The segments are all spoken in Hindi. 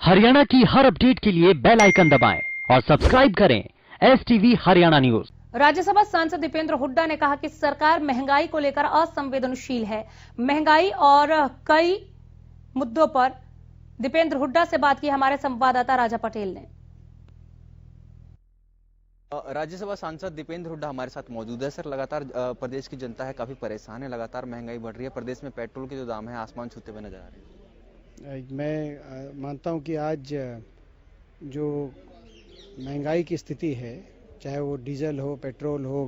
हरियाणा की हर अपडेट के लिए बेल आइकन दबाएं और सब्सक्राइब करें STV हरियाणा न्यूज। राज्यसभा सांसद दीपेंद्र हुड्डा ने कहा कि सरकार महंगाई को लेकर असंवेदनशील है। महंगाई और कई मुद्दों पर दीपेंद्र हुड्डा से बात की हमारे संवाददाता राजा पटेल ने। राज्यसभा सांसद दीपेंद्र हुड्डा हमारे साथ मौजूद है। सर, लगातार प्रदेश की जनता है काफी परेशान है, लगातार महंगाई बढ़ रही है, प्रदेश में पेट्रोल के जो दाम है आसमान छूते हुए नजर आ रहे हैं। मैं मानता हूं कि आज जो महंगाई की स्थिति है, चाहे वो डीजल हो, पेट्रोल हो,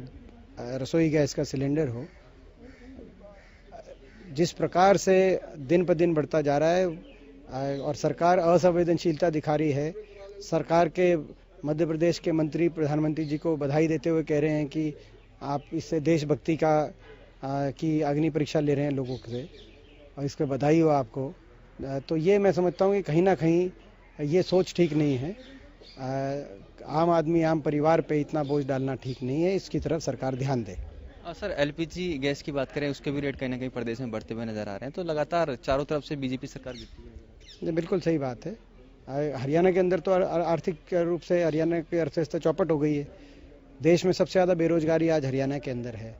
रसोई गैस का सिलेंडर हो, जिस प्रकार से दिन पर दिन बढ़ता जा रहा है और सरकार असंवेदनशीलता दिखा रही है। सरकार के मध्य प्रदेश के मंत्री प्रधानमंत्री जी को बधाई देते हुए कह रहे हैं कि आप इससे देशभक्ति की अग्नि परीक्षा ले रहे हैं लोगों से, और इसके बधाई हो आपको। तो ये मैं समझता हूँ कि कहीं ना कहीं ये सोच ठीक नहीं है। आम आदमी, आम परिवार पे इतना बोझ डालना ठीक नहीं है, इसकी तरफ सरकार ध्यान दे। सर, LPG गैस की बात करें, उसके भी रेट कहीं ना कहीं प्रदेश में बढ़ते हुए नजर आ रहे हैं, तो लगातार चारों तरफ से बीजेपी सरकार गिरती है। बिल्कुल सही बात है। हरियाणा के अंदर तो आर्थिक रूप से हरियाणा की अर्थव्यवस्था चौपट हो गई है। देश में सबसे ज़्यादा बेरोजगारी आज हरियाणा के अंदर है,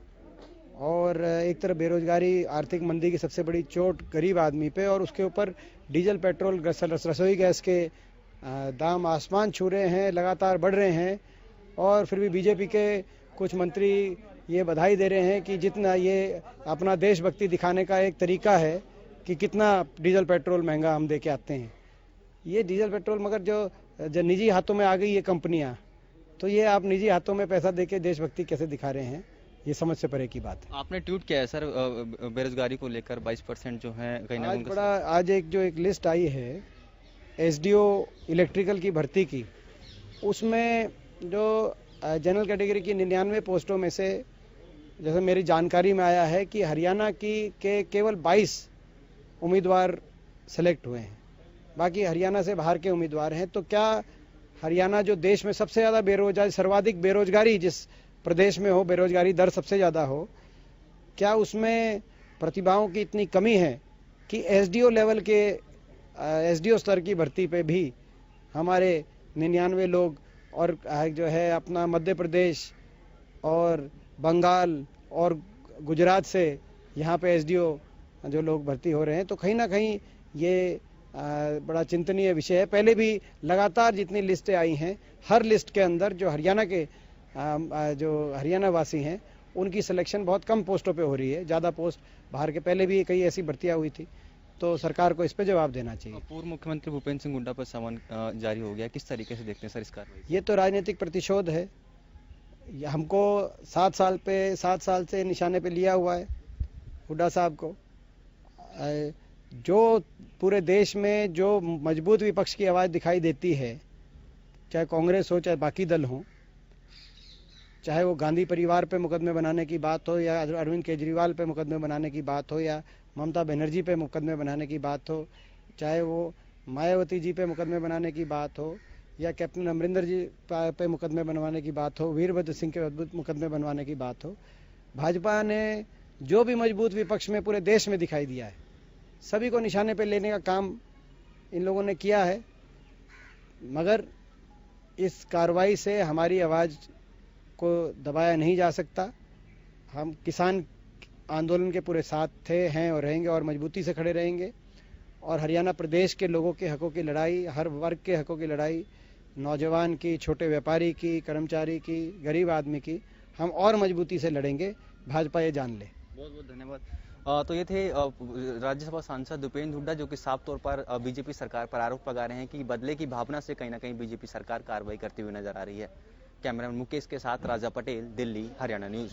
और एक तरफ बेरोजगारी, आर्थिक मंदी की सबसे बड़ी चोट गरीब आदमी पे, और उसके ऊपर डीजल, पेट्रोल, रसोई गैस के दाम आसमान छू रहे हैं, लगातार बढ़ रहे हैं। और फिर भी बीजेपी के कुछ मंत्री ये बधाई दे रहे हैं कि जितना ये अपना देशभक्ति दिखाने का एक तरीका है कि कितना डीजल पेट्रोल महंगा हम दे के आते हैं। ये डीजल पेट्रोल मगर जो निजी हाथों में आ गई ये कंपनियां, तो ये आप निजी हाथों में पैसा दे के देशभक्ति कैसे दिखा रहे हैं, ये समझ से परे की बात है। आपने ट्वीट किया है सर बेरोजगारी को लेकर 22% जो है कहीं ना कहीं आज एक लिस्ट आई है SDO इलेक्ट्रिकल की भर्ती की, उसमें जो जनरल कैटेगरी की 99 पोस्टों में से, जैसे मेरी जानकारी में आया है कि हरियाणा के केवल 22 उम्मीदवार सेलेक्ट हुए हैं, बाकी हरियाणा से बाहर के उम्मीदवार हैं। तो क्या हरियाणा जो देश में सबसे ज़्यादा बेरोजगारी, सर्वाधिक बेरोजगारी जिस प्रदेश में हो, बेरोजगारी दर सबसे ज़्यादा हो, क्या उसमें प्रतिभाओं की इतनी कमी है कि SDO लेवल के SDO स्तर की भर्ती पे भी हमारे 99 लोग, और जो है अपना मध्य प्रदेश और बंगाल और गुजरात से यहाँ पे SDO जो लोग भर्ती हो रहे हैं, तो कहीं ना कहीं ये बड़ा चिंतनीय विषय है। पहले भी लगातार जितनी लिस्टें आई हैं, हर लिस्ट के अंदर जो हरियाणा वासी हैं उनकी सिलेक्शन बहुत कम पोस्टों पे हो रही है, ज़्यादा पोस्ट बाहर के। पहले भी कई ऐसी भर्तियां हुई थी, तो सरकार को इस पे जवाब देना चाहिए। पूर्व मुख्यमंत्री भूपेंद्र सिंह हुड्डा पर समन जारी हो गया, किस तरीके से देखते हैं सर इस कार्रवाई? ये तो राजनीतिक प्रतिशोध है। हमको 7 साल से निशाने पे लिया हुआ है हुड्डा साहब को। जो पूरे देश में जो मजबूत विपक्ष की आवाज़ दिखाई देती है, चाहे कांग्रेस हो, चाहे बाकी दल हो, चाहे वो गांधी परिवार पे मुकदमे बनाने की बात हो, या अरविंद केजरीवाल पे मुकदमे बनाने की बात हो, या ममता बनर्जी पे मुकदमे बनाने की बात हो, चाहे वो मायावती जी पे मुकदमे बनाने की बात हो, या कैप्टन अमरिंदर जी पे मुकदमे बनवाने की बात हो, वीरभद्र सिंह के मुकदमे बनवाने की बात हो, भाजपा ने जो भी मजबूत विपक्ष में पूरे देश में दिखाई दिया है, सभी को निशाने पे लेने का काम इन लोगों ने किया है। मगर इस कार्रवाई से हमारी आवाज़ को दबाया नहीं जा सकता। हम किसान आंदोलन के पूरे साथ थे, हैं और रहेंगे, और मजबूती से खड़े रहेंगे। और हरियाणा प्रदेश के लोगों के हकों की लड़ाई, हर वर्ग के हकों की लड़ाई, नौजवान की, छोटे व्यापारी की, कर्मचारी की, गरीब आदमी की, हम और मजबूती से लड़ेंगे। भाजपा ये जान ले। बहुत बहुत धन्यवाद। तो ये थे राज्यसभा सांसद दीपेंद्र हुड्डा, जो कि साफ तौर पर बीजेपी सरकार पर आरोप लगा रहे हैं कि बदले की भावना से कहीं ना कहीं बीजेपी सरकार कार्रवाई करती हुई नजर आ रही है। कैमरामैन मुकेश के साथ राजा पटेल, दिल्ली, हरियाणा न्यूज।